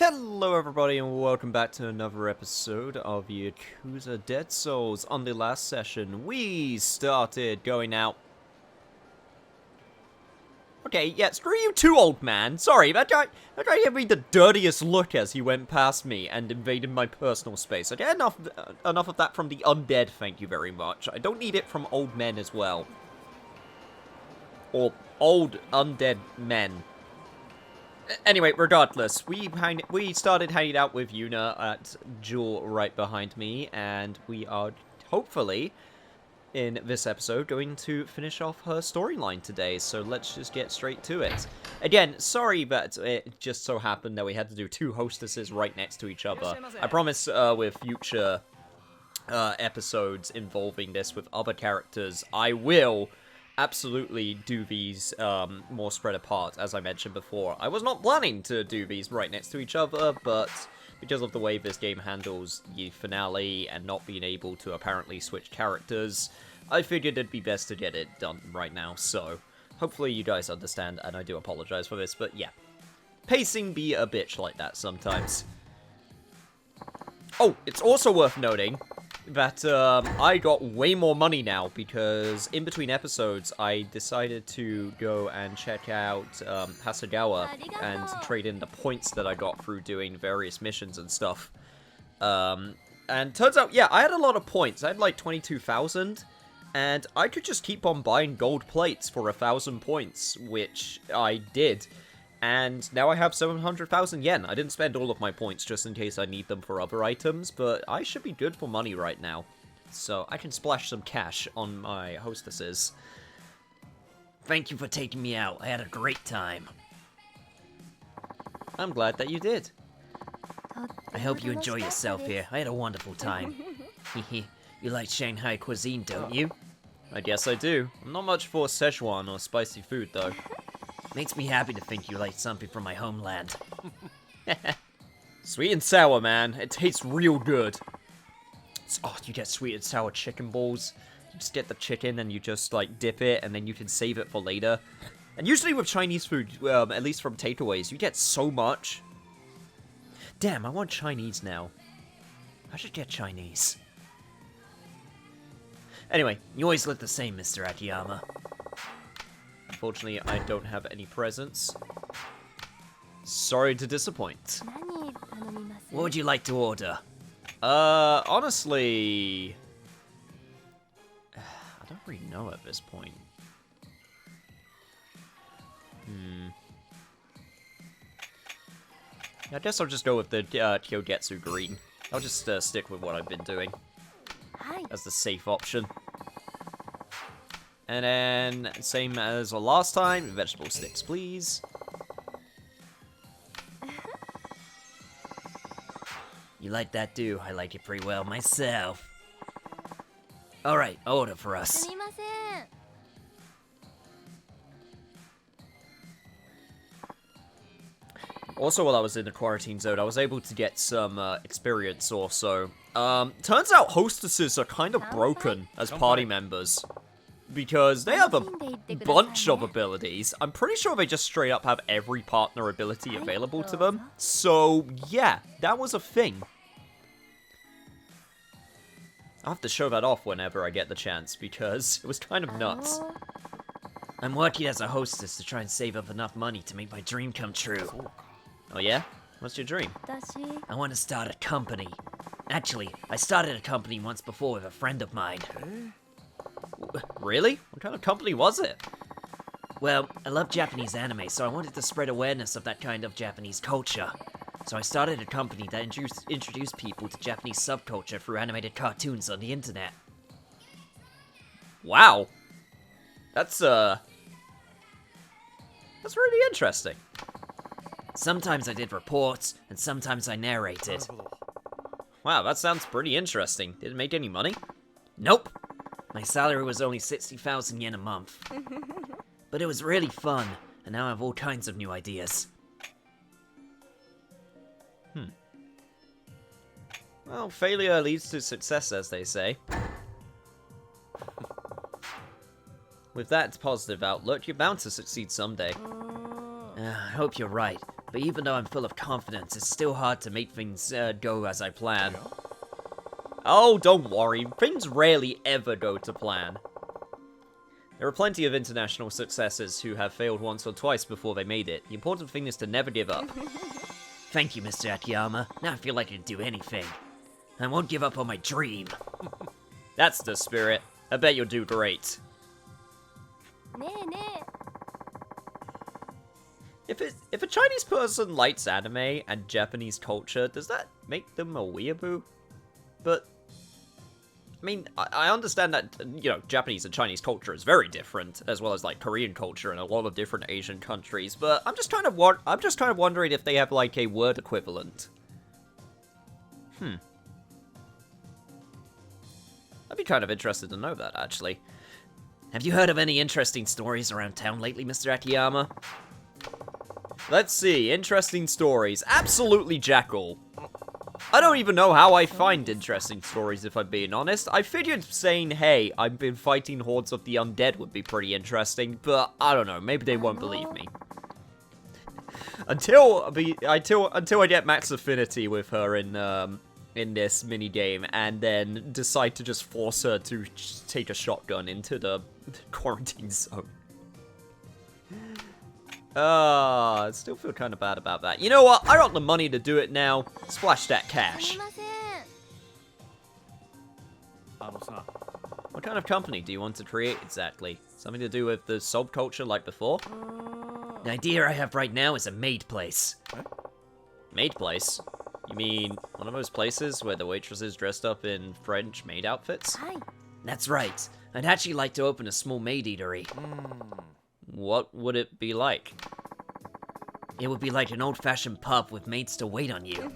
Hello everybody and welcome back to another episode of Yakuza Dead Souls. On the last session, we started going out... Okay, yeah, screw you too, old man. Sorry, that guy gave me the dirtiest look as he went past me and invaded my personal space. I get enough of that from the undead, thank you very much. I don't need it from old men as well. Or old undead men. Anyway, regardless, we started hanging out with Yuna at Jewel right behind me, and we are hopefully, in this episode, going to finish off her storyline today, so let's just get straight to it. Again, sorry that it just so happened that we had to do two hostesses right next to each other. I promise with future episodes involving this with other characters, I will absolutely do these more spread apart, as I mentioned before. I was not planning to do these right next to each other, but because of the way this game handles the finale and not being able to apparently switch characters, I figured it'd be best to get it done right now, so hopefully you guys understand, and I do apologize for this, but yeah. Pacing be a bitch like that sometimes. Oh, it's also worth noting that I got way more money now, because in between episodes, I decided to go and check out Hasegawa and trade in the points that I got through doing various missions and stuff. And turns out, yeah, I had a lot of points. I had like 22,000, and I could just keep on buying gold plates for 1,000 points, which I did. And now I have 700,000 yen. I didn't spend all of my points just in case I need them for other items, but I should be good for money right now. So I can splash some cash on my hostesses. Thank you for taking me out. I had a great time. I'm glad that you did. I hope you enjoy yourself here. I had a wonderful time. You like Shanghai cuisine, don't you? I guess I do. I'm not much for Szechuan or spicy food, though. Makes me happy to think you like something from my homeland. Sweet and sour, man. It tastes real good. Oh, you get sweet and sour chicken balls. You just get the chicken and you just, like, dip it, and then you can save it for later. And usually with Chinese food, at least from takeaways, you get so much. Damn, I want Chinese now. I should get Chinese. Anyway, you always look the same, Mr. Akiyama. Unfortunately, I don't have any presents. Sorry to disappoint. What would you like to order? Honestly... I don't really know at this point. I guess I'll just go with the Kyogetsu Green. I'll just stick with what I've been doing as the safe option. And then, same as the last time, vegetable sticks, please. You like that, do? I like it pretty well myself. Alright, order for us. Also, while I was in the quarantine zone, I was able to get some experience also. Turns out hostesses are kind of broken as party members, because they have a bunch of abilities. I'm pretty sure they just straight up have every partner ability available to them. So, yeah, that was a thing. I'll have to show that off whenever I get the chance, because it was kind of nuts. I'm working as a hostess to try and save up enough money to make my dream come true. Oh yeah? What's your dream? I want to start a company. Actually, I started a company once before with a friend of mine. Really? What kind of company was it? Well, I love Japanese anime, so I wanted to spread awareness of that kind of Japanese culture. So I started a company that introduced people to Japanese subculture through animated cartoons on the internet. Wow. That's really interesting. Sometimes I did reports, and sometimes I narrated. Wow, that sounds pretty interesting. Did it make any money? Nope. My salary was only 60,000 yen a month. But it was really fun, and now I have all kinds of new ideas. Well, failure leads to success, as they say. With that positive outlook, you're bound to succeed someday. I hope you're right. But even though I'm full of confidence, it's still hard to make things go as I plan. Oh, don't worry. Things rarely ever go to plan. There are plenty of international successes who have failed once or twice before they made it. The important thing is to never give up. Thank you, Mr. Akiyama. Now I feel like I can do anything. I won't give up on my dream. That's the spirit. I bet you'll do great. If a Chinese person likes anime and Japanese culture, does that make them a weeaboo? But I mean, I understand that, you know, Japanese and Chinese culture is very different, as well as like Korean culture and a lot of different Asian countries. But I'm just kind of wondering if they have like a word equivalent. I'd be kind of interested to know that, actually. Have you heard of any interesting stories around town lately, Mr. Akiyama? Let's see, interesting stories. Absolutely Jackal. I don't even know how I find interesting stories, if I'm being honest. I figured saying, hey, I've been fighting hordes of the undead would be pretty interesting, but I don't know, maybe they won't believe me. Until I get max affinity with her in this minigame, and then decide to just force her to take a shotgun into the quarantine zone. I still feel kind of bad about that. You know what? I got the money to do it now. Splash that cash. What kind of company do you want to create exactly? Something to do with the subculture like before? The idea I have right now is a maid place. Maid place? You mean one of those places where the waitresses dressed up in French maid outfits? That's right. I'd actually like to open a small maid eatery. What would it be like? It would be like an old-fashioned pub with maids to wait on you.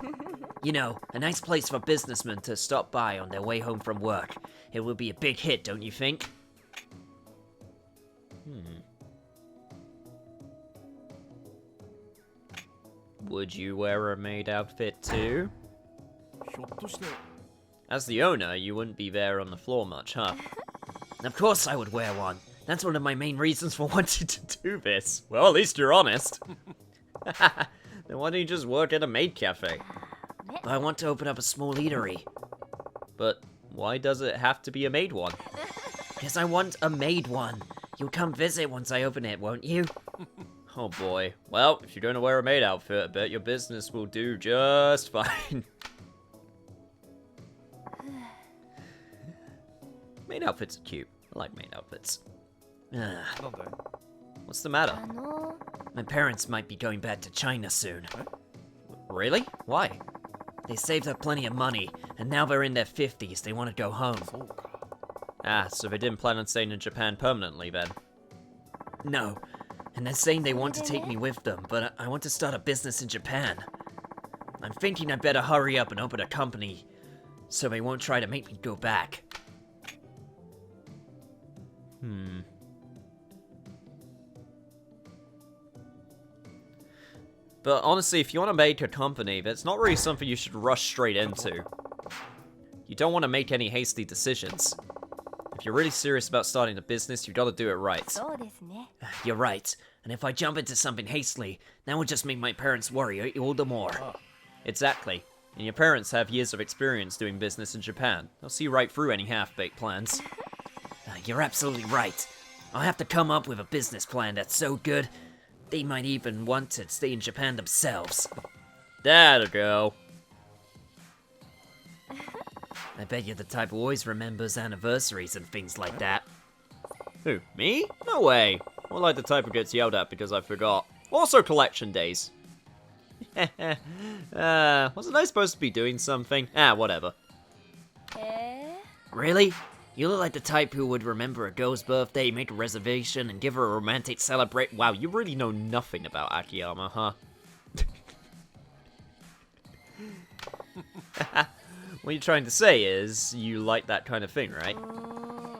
You know, a nice place for businessmen to stop by on their way home from work. It would be a big hit, don't you think? Would you wear a maid outfit too? As the owner, you wouldn't be there on the floor much, huh? Of course I would wear one. That's one of my main reasons for wanting to Do this? Well, at least you're honest. Then why don't you just work at a maid cafe? But I want to open up a small eatery. But why does it have to be a maid one? Because I want a maid one. You'll come visit once I open it, won't you? Oh boy. Well, if you're going to wear a maid outfit, I bet your business will do just fine. Maid outfits are cute. I like maid outfits. What's the matter? My parents might be going back to China soon. Really? Why? They saved up plenty of money, and now they're in their 50s. They want to go home. Ah, so they didn't plan on staying in Japan permanently then? No, and they're saying they want to take me with them, but I want to start a business in Japan. I'm thinking I better hurry up and open a company, so they won't try to make me go back. But honestly, if you want to make a company, that's not really something you should rush straight into. You don't want to make any hasty decisions. If you're really serious about starting a business, you gotta do it right. You're right, and if I jump into something hastily, that will just make my parents worry all the more. Exactly. And your parents have years of experience doing business in Japan. They'll see right through any half-baked plans. You're absolutely right. I'll have to come up with a business plan that's so good, they might even want to stay in Japan themselves. That'll go. I bet you're the type who always remembers anniversaries and things like that. Who, me? No way. More like the type who gets yelled at because I forgot. Also collection days. Wasn't I supposed to be doing something? Ah, whatever. Really? You look like the type who would remember a girl's birthday, make a reservation, and give her a romantic celebration. Wow, you really know nothing about Akiyama, huh? What you're trying to say is, you like that kind of thing, right?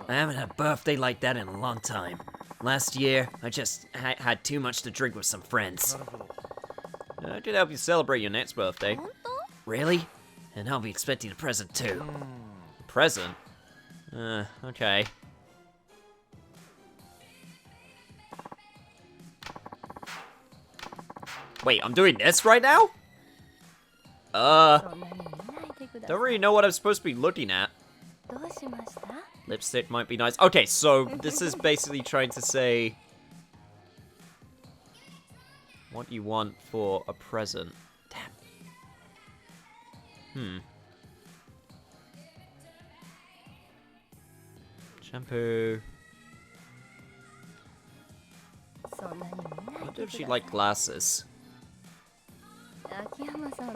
I haven't had a birthday like that in a long time. Last year, I just had too much to drink with some friends. I could help you celebrate your next birthday. Really? And I'll be expecting a present too. Present? Okay. Wait, I'm doing this right now? Don't really know what I'm supposed to be looking at. Lipstick might be nice. Okay, so this is basically trying to say... What you want for a present. Damn. Shampoo. I wonder if she'd like glasses.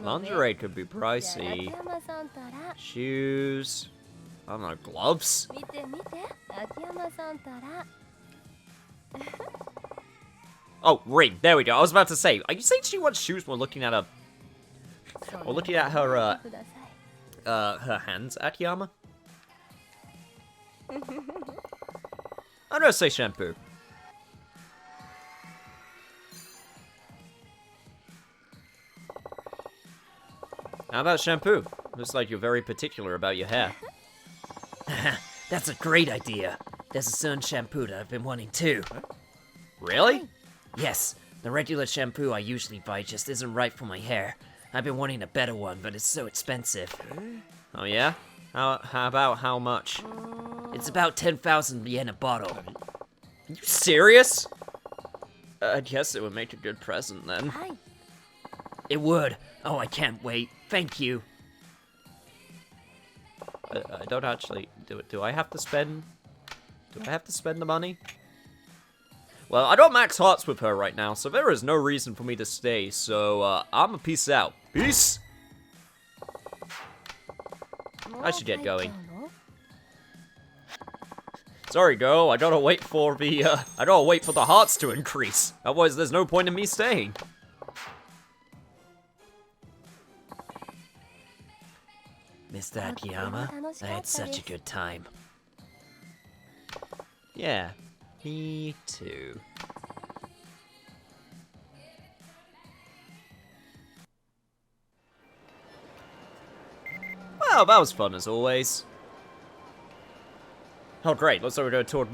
Lingerie could be pricey. Shoes. I don't know, gloves? Oh, ring. There we go. I was about to say, are you saying she wants shoes while looking at her... Or looking at her, her hands, Akiyama? I'm gonna say shampoo. How about shampoo? Looks like you're very particular about your hair. That's a great idea. There's a certain shampoo that I've been wanting too. Really? Yes, the regular shampoo I usually buy just isn't right for my hair. I've been wanting a better one, but it's so expensive. Oh yeah? How about how much? It's about 10,000 yen a bottle. Are you serious? I guess it would make a good present then. It would. Oh, I can't wait. Thank you. I don't actually... Do I have to spend... Do I have to spend the money? Well, I got max hearts with her right now, so there is no reason for me to stay, so, I'ma peace out. Peace! I should get going. Sorry, girl, I gotta wait for the, hearts to increase. Otherwise, there's no point in me staying. Mr. Akiyama, I had such a good time. Yeah, me too. Well, that was fun as always. Oh great, looks like we're going to talk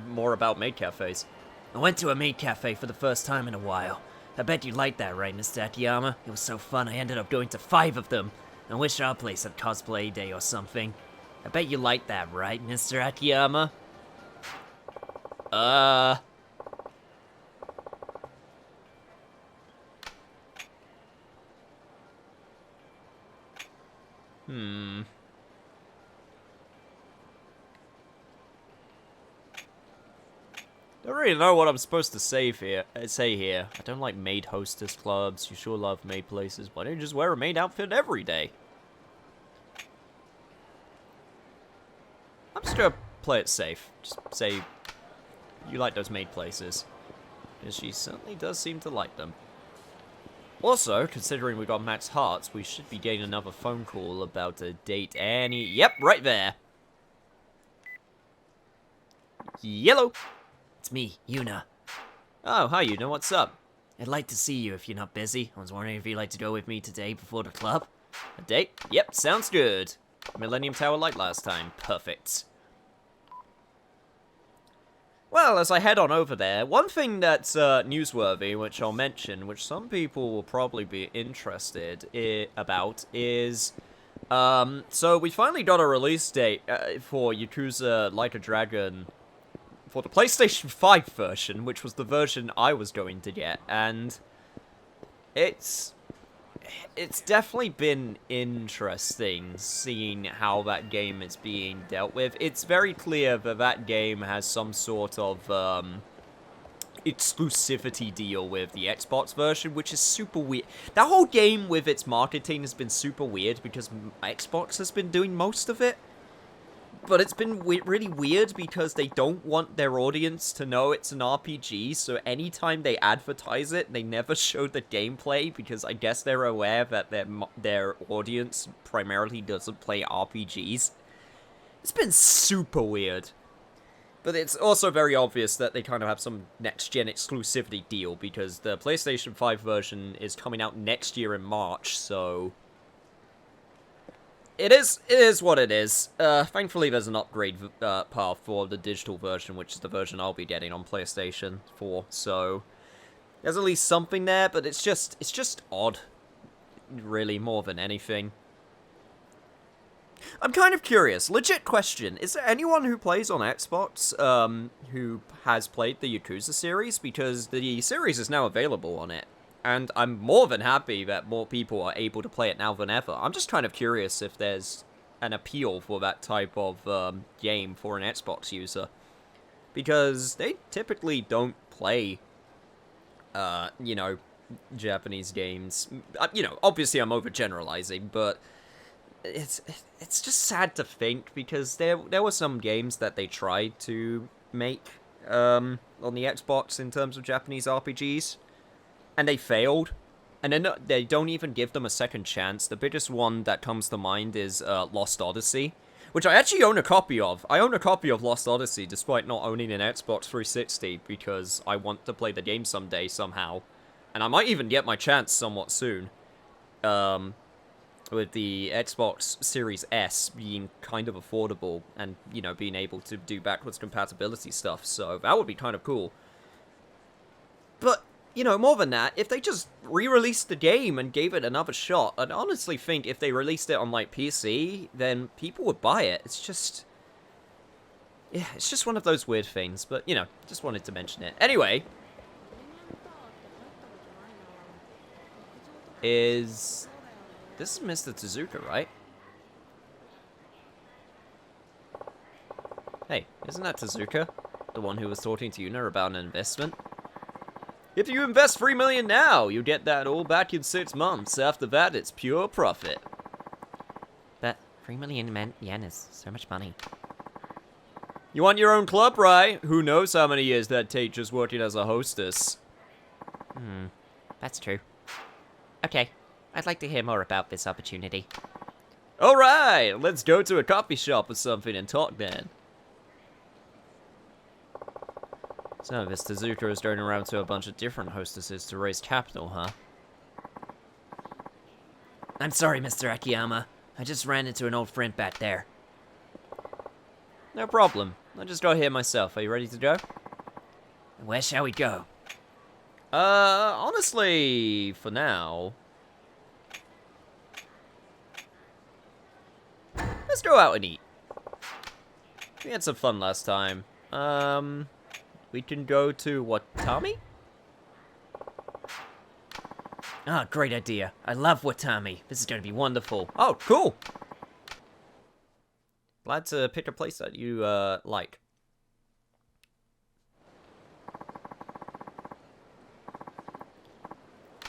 more about maid cafes. I went to a maid cafe for the first time in a while. I bet you liked that, right, Mr. Akiyama? It was so fun, I ended up going to 5 of them. I wish our place had cosplay day or something. I bet you liked that, right, Mr. Akiyama? Don't really know what I'm supposed to say here. I don't like maid hostess clubs. You sure love maid places. Why don't you just wear a maid outfit every day? I'm just gonna play it safe. Just say you like those maid places. Because she certainly does seem to like them. Also, considering we got max hearts, we should be getting another phone call about a date any... Yep, right there. Yellow. It's me, Yuna. Oh, hi Yuna, what's up? I'd like to see you if you're not busy. I was wondering if you'd like to go with me today before the club. A date? Yep, sounds good. Millennium Tower light last time. Perfect. Well, as I head on over there, one thing that's newsworthy, which I'll mention, which some people will probably be interested about, is... so we finally got a release date for Yakuza Like a Dragon for the PlayStation 5 version, which was the version I was going to get, and it's definitely been interesting seeing how that game is being dealt with. It's very clear that that game has some sort of exclusivity deal with the Xbox version, which is super weird. That whole game with its marketing has been super weird because Xbox has been doing most of it. But it's been really weird because they don't want their audience to know it's an RPG, so anytime they advertise it, they never show the gameplay because I guess they're aware that their audience primarily doesn't play RPGs. It's been super weird. But it's also very obvious that they kind of have some next-gen exclusivity deal because the PlayStation 5 version is coming out next year in March, so... It is what it is. Thankfully, there's an upgrade path for the digital version, which is the version I'll be getting on PlayStation 4, so... There's at least something there, but it's just odd. Really, more than anything. I'm kind of curious. Legit question. Is there anyone who plays on Xbox, who has played the Yakuza series? Because the series is now available on it. And I'm more than happy that more people are able to play it now than ever. I'm just kind of curious if there's an appeal for that type of game for an Xbox user. Because they typically don't play, you know, Japanese games. You know, obviously I'm overgeneralizing, but it's just sad to think, because there were some games that they tried to make on the Xbox in terms of Japanese RPGs, and they failed. And then they don't even give them a second chance. The biggest one that comes to mind is Lost Odyssey, which I actually own a copy of. I own a copy of Lost Odyssey, despite not owning an Xbox 360, because I want to play the game someday, somehow. And I might even get my chance somewhat soon. With the Xbox Series S being kind of affordable, and, you know, being able to do backwards compatibility stuff, so that would be kind of cool. But, you know, more than that, if they just re-released the game and gave it another shot, I'd honestly think if they released it on, like, PC, then people would buy it. It's just... yeah, it's just one of those weird things, but, you know, just wanted to mention it. Anyway... This is Mr. Tsuzuka, right? Hey, isn't that Tsuzuka? The one who was talking to Yuna about an investment? If you invest 3 million now, you get that all back in 6 months. After that, it's pure profit. But 3 million yen is so much money. You want your own club, right? Who knows how many years that'd take just working as a hostess. That's true. Okay, I'd like to hear more about this opportunity. Alright, let's go to a coffee shop or something and talk then. So, this Tsuzuka is going around to a bunch of different hostesses to raise capital, huh? I'm sorry, Mr. Akiyama. I just ran into an old friend back there. No problem. I'll just go here myself. Are you ready to go? Where shall we go? Honestly, for now... let's go out and eat. We had some fun last time. We can go to Watami? Ah, great idea. I love Watami. This is going to be wonderful. Oh, cool. Glad to pick a place that you, like.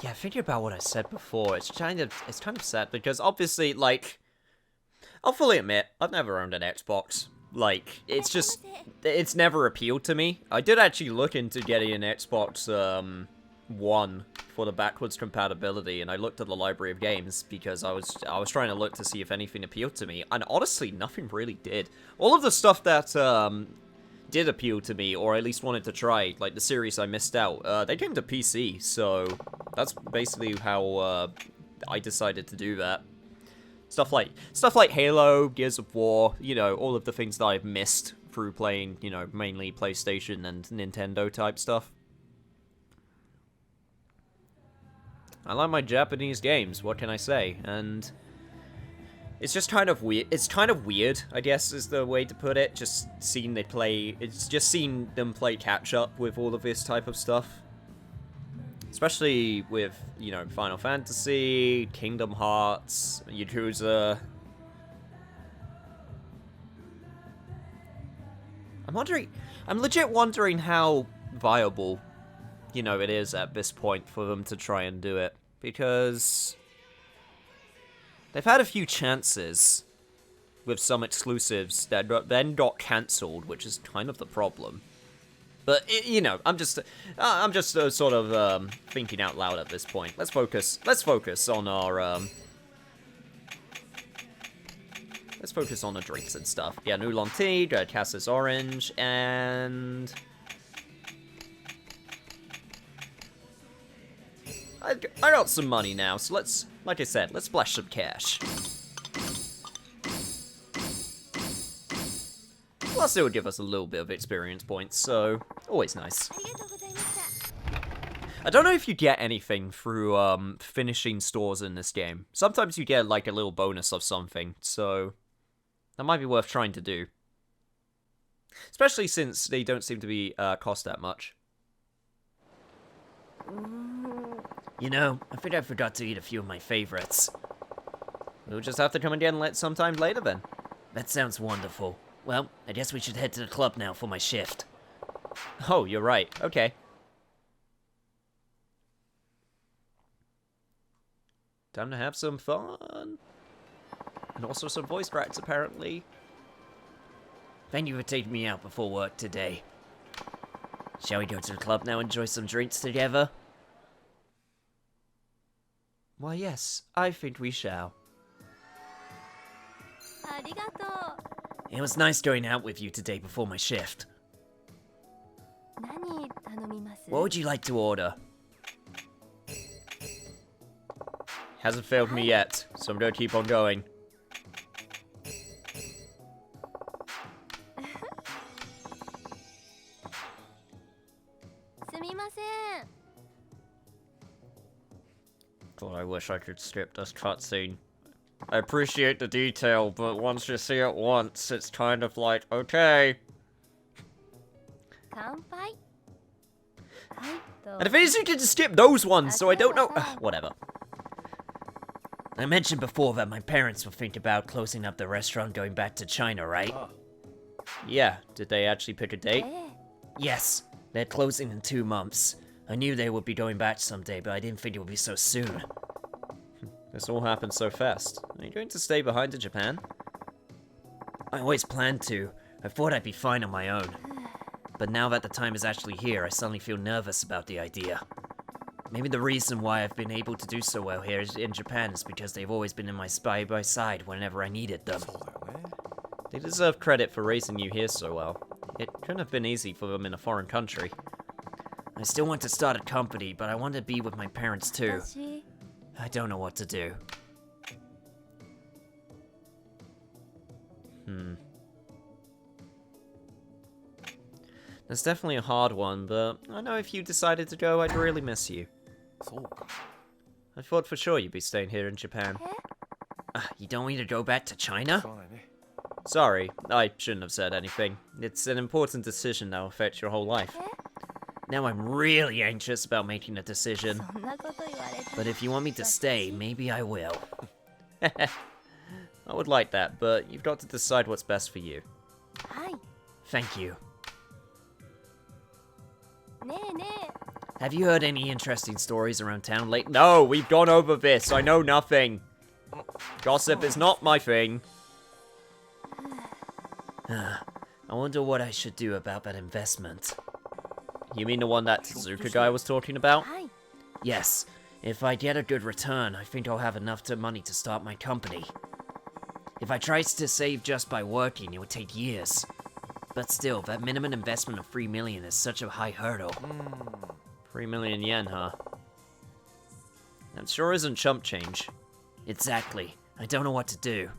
Yeah, thinking about what I said before, it's kind of sad, because obviously, like, I'll fully admit, I've never owned an Xbox. Like, it's never appealed to me. I did actually look into getting an Xbox, One for the backwards compatibility, and I looked at the library of games because I was trying to look to see if anything appealed to me, and honestly, nothing really did. All of the stuff that, did appeal to me, or at least wanted to try, like the series I missed out, they came to PC, so that's basically how, I decided to do that. Stuff like Halo, Gears of War, you know, all of the things that I've missed through playing, you know, mainly PlayStation and Nintendo type stuff. I like my Japanese games, what can I say? And it's just kind of weird. It's kind of weird, I guess, is the way to put it. Just seeing them play catch up with all of this type of stuff. Especially with, you know, Final Fantasy, Kingdom Hearts, Yakuza. I'm legit wondering how viable, you know, it is at this point for them to try and do it. Because they've had a few chances with some exclusives that then got cancelled, which is kind of the problem. But, you know, I'm just sort of, thinking out loud at this point. Let's focus on our, let's focus on the drinks and stuff. Yeah, Oolong Tea, Cassis Orange, and... I got some money now, so let's, like I said, let's splash some cash. Plus, it would give us a little bit of experience points, so always nice. I don't know if you get anything through finishing stores in this game. Sometimes you get like a little bonus of something, so that might be worth trying to do. Especially since they don't seem to be cost that much. You know, I think I forgot to eat a few of my favorites. We'll just have to come again sometime later then. That sounds wonderful. Well, I guess we should head to the club now for my shift. Oh, you're right. Okay. Time to have some fun. And also some voice cracks, apparently. Thank you for taking me out before work today. Shall we go to the club now and enjoy some drinks together? Why, yes, I think we shall. It was nice going out with you today before my shift. What would you like to order? Hasn't failed me yet, so I'm gonna keep on going. God, I wish I could skip this cutscene. I appreciate the detail, but once you see it once, it's kind of like, okay. And the thing is, you can just skip those ones, so I don't know. Whatever. I mentioned before that my parents were thinking about closing up the restaurant going back to China, right? Yeah, did they actually pick a date? Yes, they're closing in 2 months. I knew they would be going back someday, but I didn't think it would be so soon. This all happened so fast. Are you going to stay behind in Japan? I always planned to. I thought I'd be fine on my own. But now that the time is actually here, I suddenly feel nervous about the idea. Maybe the reason why I've been able to do so well here in Japan is because they've always been in my by side whenever I needed them. They deserve credit for raising you here so well. It couldn't have been easy for them in a foreign country. I still want to start a company, but I want to be with my parents too. I don't know what to do. That's definitely a hard one, but I know if you decided to go, I'd really miss you. I thought for sure you'd be staying here in Japan. You don't want me to go back to China? Sorry, I shouldn't have said anything. It's an important decision that will affect your whole life. Now I'm really anxious about making a decision. But if you want me to stay, maybe I will. I would like that, but you've got to decide what's best for you. Thank you. Have you heard any interesting stories around town lately? No, we've gone over this. I know nothing. Gossip is not my thing. I wonder what I should do about that investment. You mean the one that Tsuzuka guy was talking about? Yes. If I get a good return, I think I'll have enough money to start my company. If I tried to save just by working, it would take years. But still, that minimum investment of 3 million is such a high hurdle. 3 million yen, huh? That sure isn't chump change. Exactly. I don't know what to do.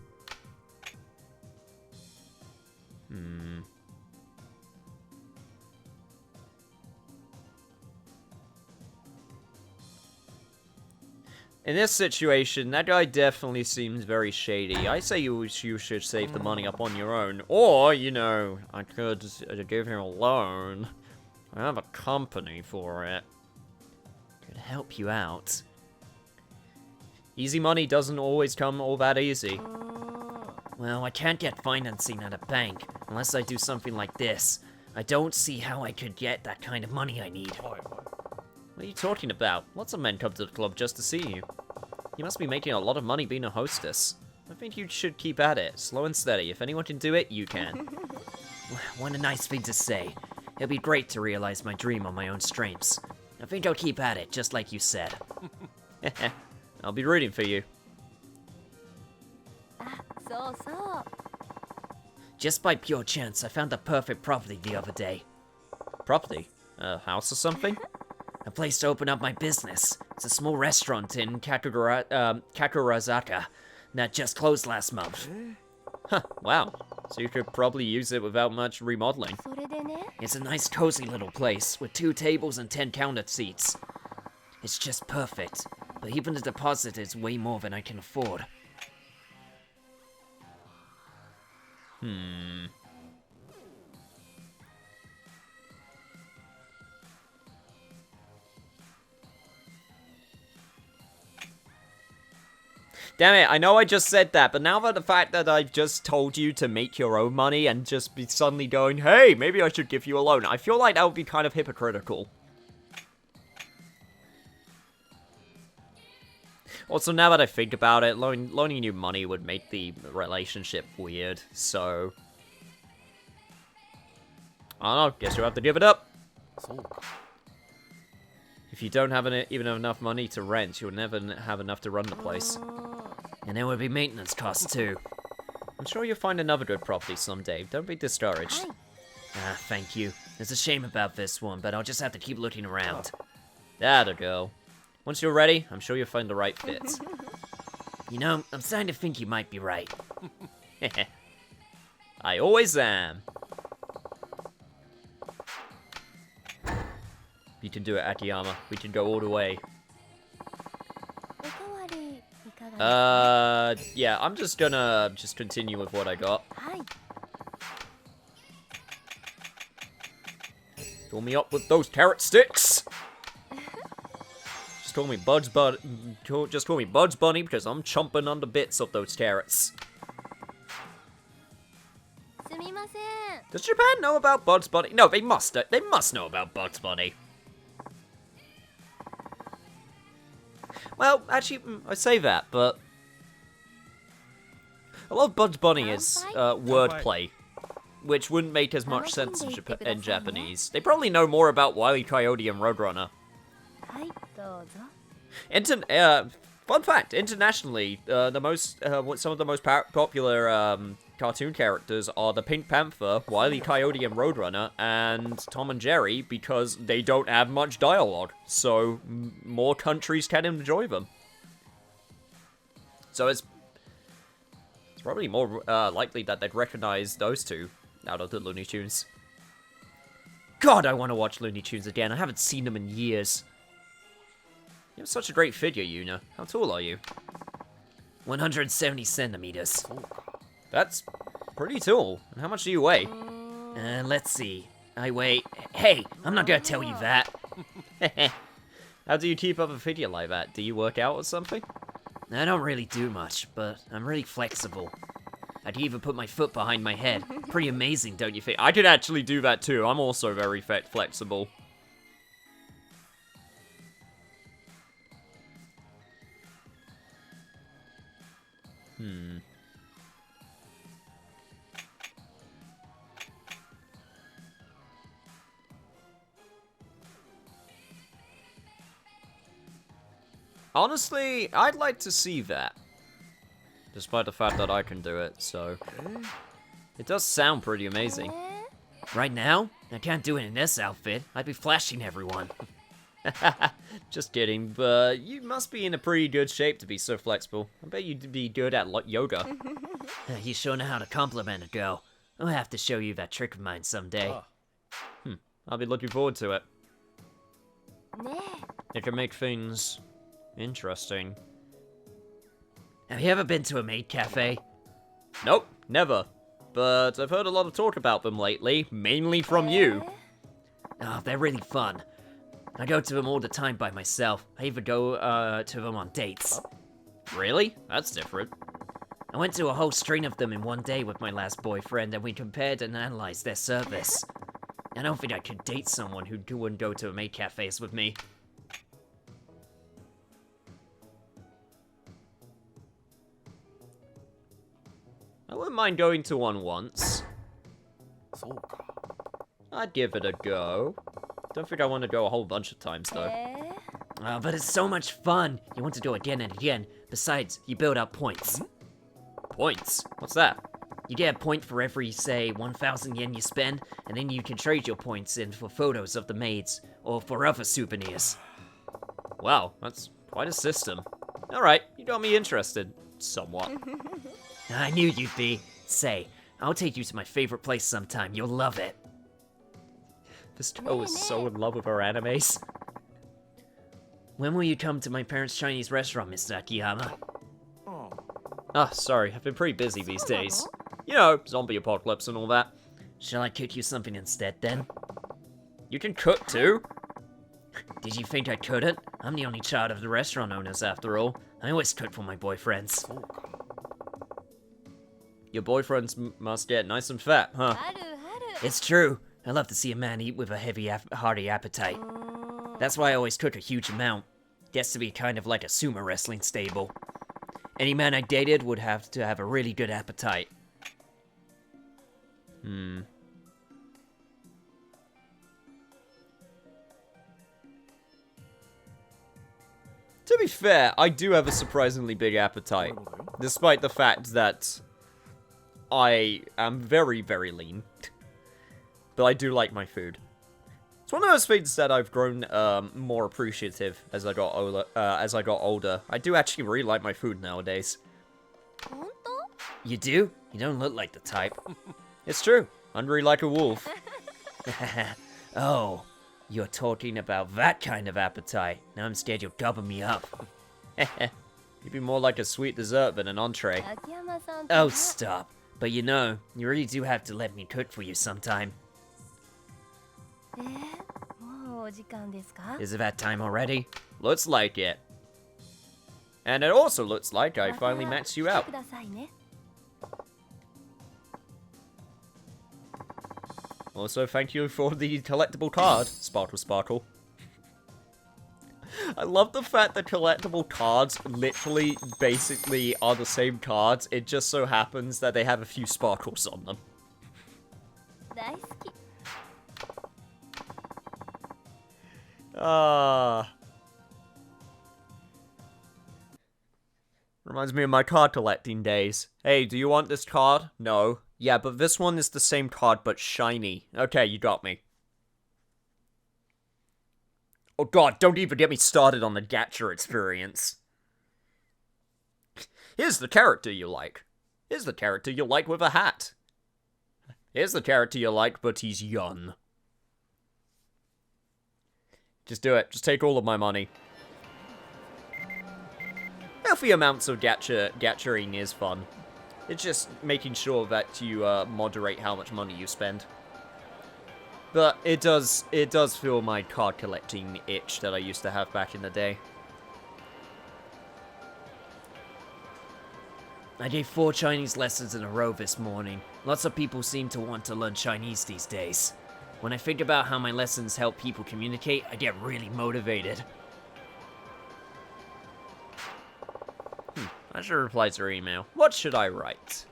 In this situation, that guy definitely seems very shady. I say you should save the money up on your own. Or, you know, I could give him a loan. I have a company for it. Could help you out. Easy money doesn't always come all that easy. Well, I can't get financing at a bank unless I do something like this. I don't see how I could get that kind of money I need. What are you talking about? Lots of men come to the club just to see you. You must be making a lot of money being a hostess. I think you should keep at it, slow and steady. If anyone can do it, you can. What a nice thing to say. It'll be great to realize my dream on my own strengths. I think I'll keep at it, just like you said. I'll be rooting for you. Just by pure chance, I found the perfect property the other day. Property? A house or something? A place to open up my business. It's a small restaurant in Kakurazaka that just closed last month. Huh, wow. So you could probably use it without much remodeling. It's a nice cozy little place with 2 tables and 10 counter seats. It's just perfect. But even the deposit is way more than I can afford. Damn it, I know I just said that, but now that the fact that I've just told you to make your own money and just be suddenly going, hey, maybe I should give you a loan, I feel like that would be kind of hypocritical. Also, now that I think about it, loaning you money would make the relationship weird, so... I don't know, guess you'll have to give it up. If you don't have even enough money to rent, you'll never have enough to run the place. And there would be maintenance costs too. I'm sure you'll find another good property someday. Don't be discouraged. Ah, thank you. It's a shame about this one, but I'll just have to keep looking around. That'll go. Once you're ready, I'm sure you'll find the right fit. You know, I'm starting to think you might be right. I always am. You can do it, Akiyama. We can go all the way. Yeah, I'm just gonna continue with what I got. Fill me up with those carrot sticks. Just call me Bugs Bunny because I'm chomping on the bits of those carrots. Does Japan know about Bugs Bunny? No, they must. They must know about Bugs Bunny. Well, actually, I say that, but a lot of Bugs Bunny is wordplay, which wouldn't make as much sense in Japanese. They probably know more about Wile E. Coyote and Roadrunner. Fun fact: internationally, some of the most popular cartoon characters are the Pink Panther, Wile E. Coyote and Roadrunner, and Tom and Jerry, because they don't have much dialogue, so more countries can enjoy them. So it's probably more likely that they'd recognize those two out of the Looney Tunes. God, I want to watch Looney Tunes again. I haven't seen them in years. You have such a great figure, Yuna. How tall are you? 170 centimeters. That's pretty tall. And how much do you weigh? Let's see. I weigh... Hey, I'm not gonna tell you that. How do you keep up a figure like that? Do you work out or something? I don't really do much, but I'm really flexible. I can even put my foot behind my head. Pretty amazing, don't you think? I could actually do that too. I'm also very flexible. Honestly, I'd like to see that. Despite the fact that I can do it, so... It does sound pretty amazing. Right now? I can't do it in this outfit. I'd be flashing everyone. Just kidding, but you must be in a pretty good shape to be so flexible. I bet you'd be good at yoga. You sure know how to compliment a girl. I'll have to show you that trick of mine someday. I'll be looking forward to it. It can make things interesting. Have you ever been to a maid cafe? Nope, never. But I've heard a lot of talk about them lately, mainly from you. Oh, they're really fun. I go to them all the time by myself. I even go to them on dates. Really? That's different. I went to a whole string of them in one day with my last boyfriend, and we compared and analyzed their service. I don't think I could date someone who wouldn't go to a maid cafes with me. I wouldn't mind going to one once. I'd give it a go. Don't think I want to go a whole bunch of times, though. Oh, but it's so much fun. You want to do again and again. Besides, you build up points. Points? What's that? You get a point for every, say, 1,000 yen you spend, and then you can trade your points in for photos of the maids, or for other souvenirs. Wow, that's quite a system. Alright, you got me interested. Somewhat. I knew you'd be. Say, I'll take you to my favorite place sometime. You'll love it. This girl is so in love with her animes. When will you come to my parents' Chinese restaurant, Mr. Akiyama? Ah, sorry, I've been pretty busy these days. You know, zombie apocalypse and all that. Shall I cook you something instead, then? You can cook too? Did you think I couldn't? I'm the only child of the restaurant owners, after all. I always cook for my boyfriends. Your boyfriends must get nice and fat, huh? It's true. I love to see a man eat with a heavy, hearty appetite. That's why I always cook a huge amount. Gets to be kind of like a sumo wrestling stable. Any man I dated would have to have a really good appetite. To be fair, I do have a surprisingly big appetite. Despite the fact that I am very, very lean. But I do like my food. It's one of those things that I've grown more appreciative as I got older. I do actually really like my food nowadays. You do? You don't look like the type. It's true. Hungry like a wolf. Oh, you're talking about that kind of appetite. Now I'm scared you'll gobble me up. You'd be more like a sweet dessert than an entree. Oh, stop. But you know, you really do have to let me cook for you sometime. Is it that time already? Looks like it. And it also looks like I finally maxed you out. Also, thank you for the collectible card. Sparkle, sparkle. I love the fact that collectible cards literally, basically, are the same cards. It just so happens that they have a few sparkles on them. Reminds me of my card collecting days. Hey, do you want this card? No. Yeah, but this one is the same card, but shiny. Okay, you got me. Oh god, don't even get me started on the gacha experience. Here's the character you like. Here's the character you like with a hat. Here's the character you like, but he's young. Just do it. Just take all of my money. Healthy amounts of gachaing is fun. It's just making sure that you moderate how much money you spend. But it does feel my card collecting itch that I used to have back in the day. I gave 4 Chinese lessons in a row this morning. Lots of people seem to want to learn Chinese these days. When I think about how my lessons help people communicate, I get really motivated. I should reply to her email. What should I write?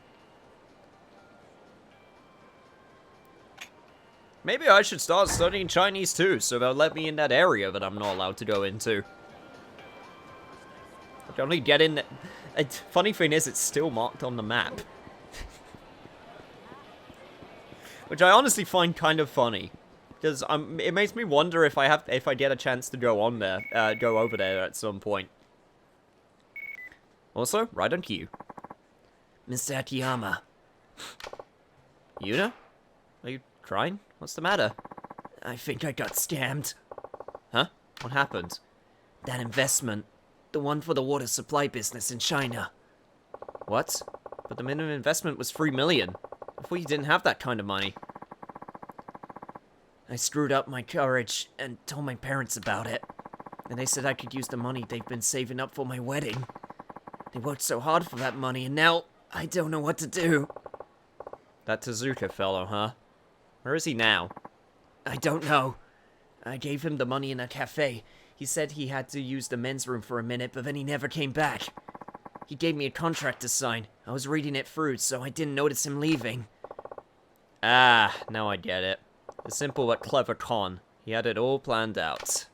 Maybe I should start studying Chinese too, so they'll let me in that area that I'm not allowed to go into. I can only get in... Funny thing is, it's still marked on the map. Which I honestly find kind of funny. Because it makes me wonder if I get a chance to go on there, go over there at some point. Also, right on cue. Mr. Akiyama. Yuna? Are you crying? What's the matter? I think I got scammed. Huh? What happened? That investment. The one for the water supply business in China. What? But the minimum investment was 3 million. I thought you didn't have that kind of money. I screwed up my courage and told my parents about it. And they said I could use the money they've been saving up for my wedding. They worked so hard for that money, and now I don't know what to do. That Tsuzuka fellow, huh? Where is he now? I don't know. I gave him the money in a cafe. He said he had to use the men's room for a minute, but then he never came back. He gave me a contract to sign. I was reading it through, so I didn't notice him leaving. Ah, now I get it. A simple but clever con. He had it all planned out.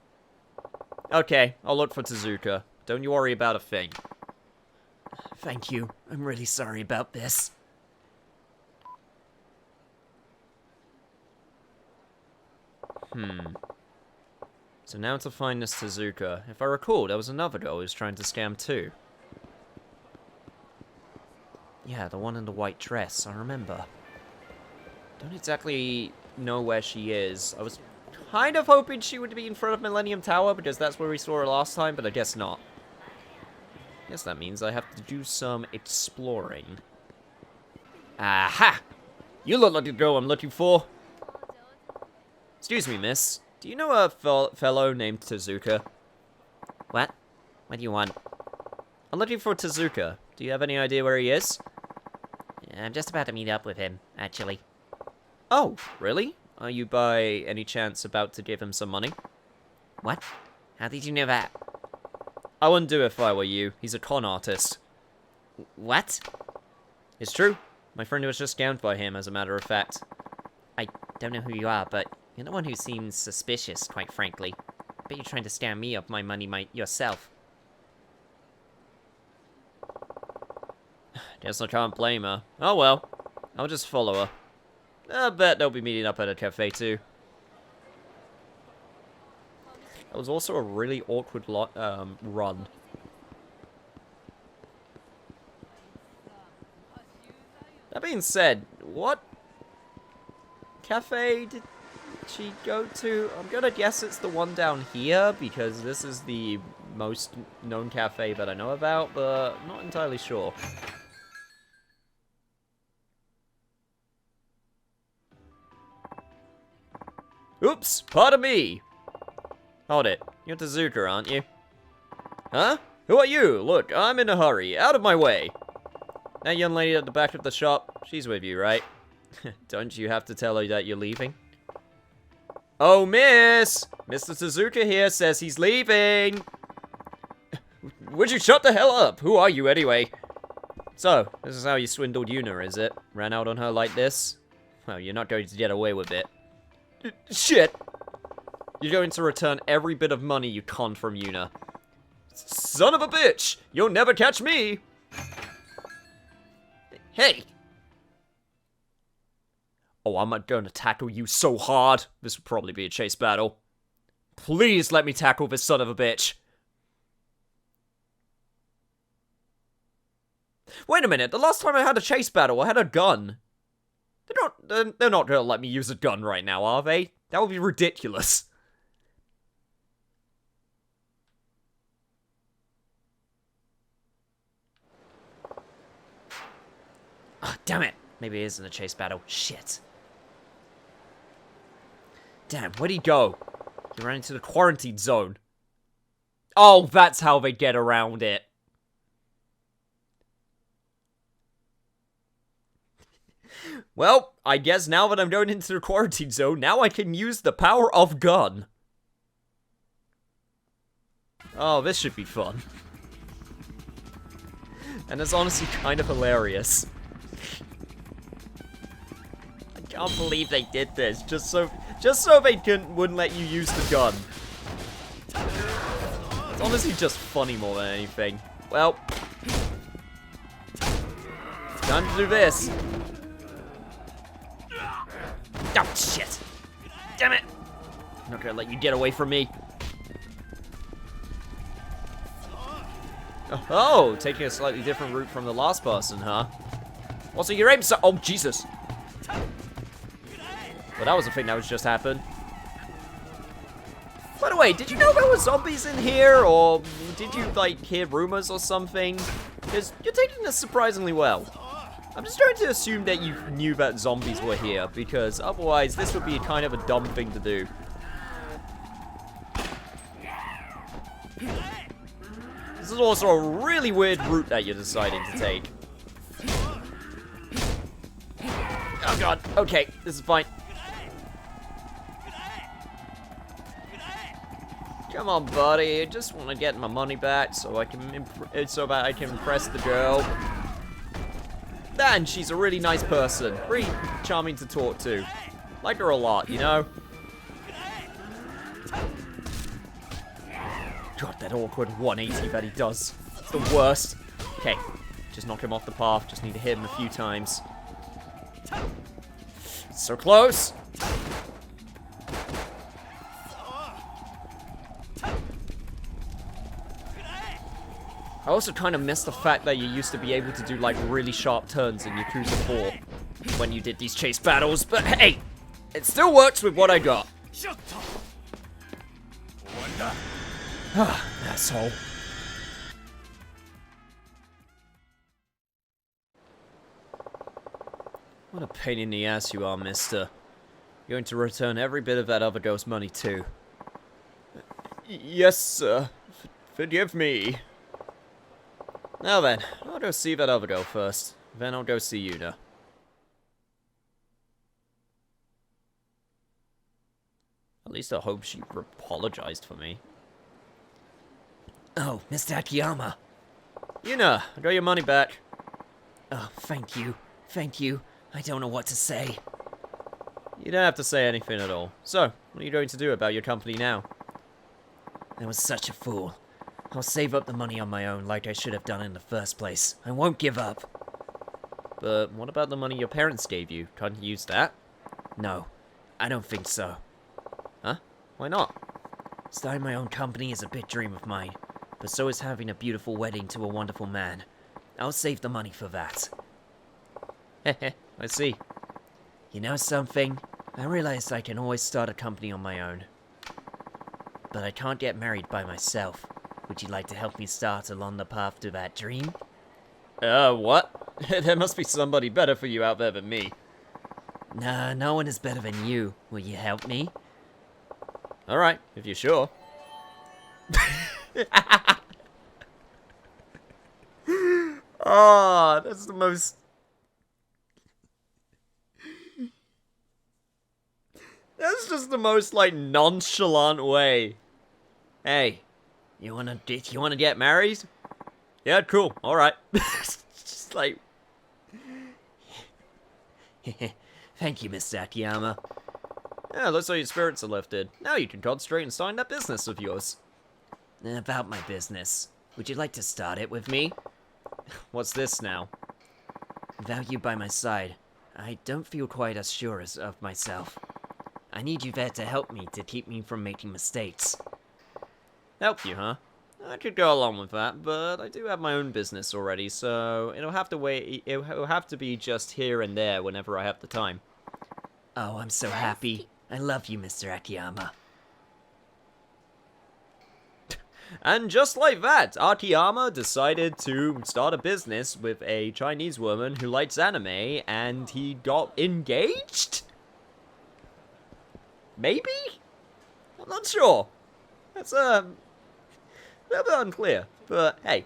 Okay, I'll look for Tsuzuka. Don't you worry about a thing. Thank you. I'm really sorry about this. So now to find this Tsuzuka. If I recall, there was another girl who was trying to scam too. Yeah, the one in the white dress, I remember. Don't exactly know where she is. I was kind of hoping she would be in front of Millennium Tower, because that's where we saw her last time, but I guess not. Guess that means I have to do some exploring. Aha! You look like the girl I'm looking for. Excuse me, miss. Do you know a fellow named Tsuzuka? What? What do you want? I'm looking for Tsuzuka. Do you have any idea where he is? I'm just about to meet up with him, actually. Oh, really? Are you by any chance about to give him some money? What? How did you know that? I wouldn't do it if I were you. He's a con artist. What? It's true. My friend was just scammed by him, as a matter of fact. I don't know who you are, but you're the one who seems suspicious, quite frankly. I bet you're trying to scam me of my money yourself. Guess I can't blame her. Oh well. I'll just follow her. I bet they'll be meeting up at a cafe too. That was also a really awkward run. That being said, what cafe did she go to? I'm gonna guess it's the one down here, because this is the most known cafe that I know about, but I'm not entirely sure. Oops, pardon me. Hold it. You're Tsuzuka, aren't you? Huh? Who are you? Look, I'm in a hurry. Out of my way. That young lady at the back of the shop, she's with you, right? Don't you have to tell her that you're leaving? Oh, miss! Mr. Tsuzuka here says he's leaving. Would you shut the hell up? Who are you, anyway? So, this is how you swindled Yuna, is it? Ran out on her like this? Well, you're not going to get away with it. Shit! You're going to return every bit of money you con from Yuna. Son of a bitch! You'll never catch me! Hey! Oh, I'm not going to tackle you so hard. This will probably be a chase battle. Please let me tackle this son of a bitch. Wait a minute, the last time I had a chase battle, I had a gun. They're not gonna let me use a gun right now, are they? That would be ridiculous. Oh, damn it. Maybe it isn't a chase battle. Shit. Damn, where'd he go? He ran into the quarantine zone. Oh, that's how they get around it. Well, I guess now that I'm going into the quarantine zone, now I can use the power of gun. Oh, this should be fun. And it's honestly kind of hilarious. I can't believe they did this, just so they wouldn't let you use the gun. It's honestly just funny more than anything. Well, it's time to do this. Oh, shit. Damn it. I'm not gonna let you get away from me. Oh, taking a slightly different route from the last person, huh? Also, your aim's so— oh, Jesus. Well, that was a thing that was just happened. By the way, did you know there were zombies in here? Or did you, like, hear rumors or something? Because you're taking this surprisingly well. I'm just going to assume that you knew that zombies were here, because otherwise this would be kind of a dumb thing to do. This is also a really weird route that you're deciding to take. Oh god, okay, this is fine. Come on, buddy, I just want to get my money back so I can that I can impress the girl. And she's a really nice person. Pretty charming to talk to. Like her a lot, you know? God, that awkward 180 that he does. It's the worst. Okay, just knock him off the path. Just need to hit him a few times. So close! I also kind of miss the fact that you used to be able to do, like, really sharp turns in Yakuza 4 when you did these chase battles, but hey, it still works with what I got. Asshole. What a pain in the ass you are, mister. You're going to return every bit of that other girl's money, too. Yes, sir. Forgive me. Now then, I'll go see that other girl first. Then I'll go see Yuna. At least I hope she apologized for me. Oh, Mr. Akiyama. Yuna, I got your money back. Oh, thank you. Thank you. I don't know what to say. You don't have to say anything at all. So, what are you going to do about your company now? I was such a fool. I'll save up the money on my own like I should have done in the first place. I won't give up. But what about the money your parents gave you? Can't you use that? No, I don't think so. Huh? Why not? Starting my own company is a big dream of mine, but so is having a beautiful wedding to a wonderful man. I'll save the money for that. Heh, I see. You know something? I realized I can always start a company on my own. But I can't get married by myself. Would you like to help me start along the path to that dream? What? There must be somebody better for you out there than me. Nah, no one is better than you. Will you help me? Alright, if you're sure. Oh, that's the most... That's just the most, like, nonchalant way. Hey, you wanna get married? Yeah, cool, alright. Just like... Thank you, Mr. Akiyama. Yeah, looks like your spirits are lifted. Now you can concentrate and start that business of yours. About my business. Would you like to start it with me? What's this now? Without you by my side, I don't feel quite as sure as of myself. I need you there to help me, to keep me from making mistakes. Help you, huh? I could go along with that, but I do have my own business already, so it'll have to wait. It'll have to be just here and there whenever I have the time. Oh, I'm so happy. I love you, Mr. Akiyama. And just like that, Akiyama decided to start a business with a Chinese woman who likes anime, and he got engaged? Maybe? I'm not sure. That's, a little bit unclear, but hey,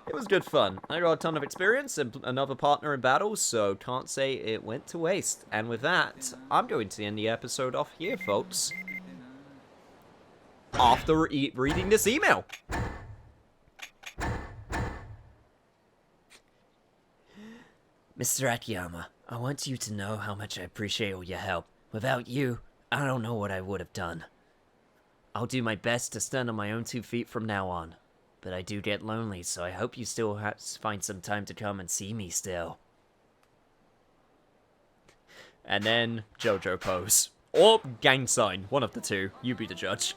it was good fun. I got a ton of experience and another partner in battle, so can't say it went to waste. And with that, I'm going to end the episode off here, folks. After reading this email. Mr. Akiyama, I want you to know how much I appreciate all your help. Without you, I don't know what I would have done. I'll do my best to stand on my own 2 feet from now on. But I do get lonely, so I hope you still find some time to come and see me still. And then JoJo pose. Or gang sign, one of the two. You be the judge.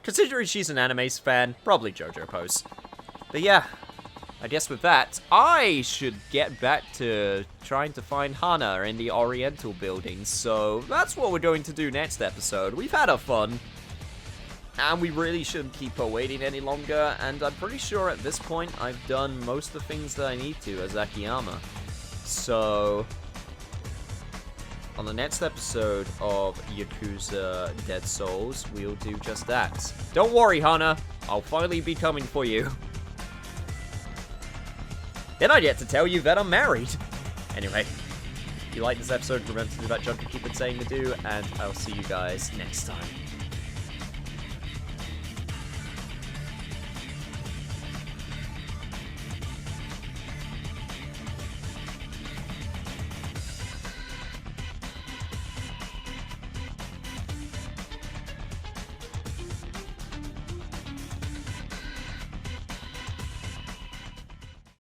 Considering she's an anime fan, probably JoJo pose. But yeah, I guess with that, I should get back to trying to find Hana in the Oriental building. So that's what we're going to do next episode. We've had our fun. And we really shouldn't keep her waiting any longer. And I'm pretty sure at this point I've done most of the things that I need to as Akiyama. So on the next episode of Yakuza Dead Souls, we'll do just that. Don't worry, Hana. I'll finally be coming for you. Then I get to tell you that I'm married. Anyway, if you like this episode, remember to do that junk I keep on saying to do, and I'll see you guys next time.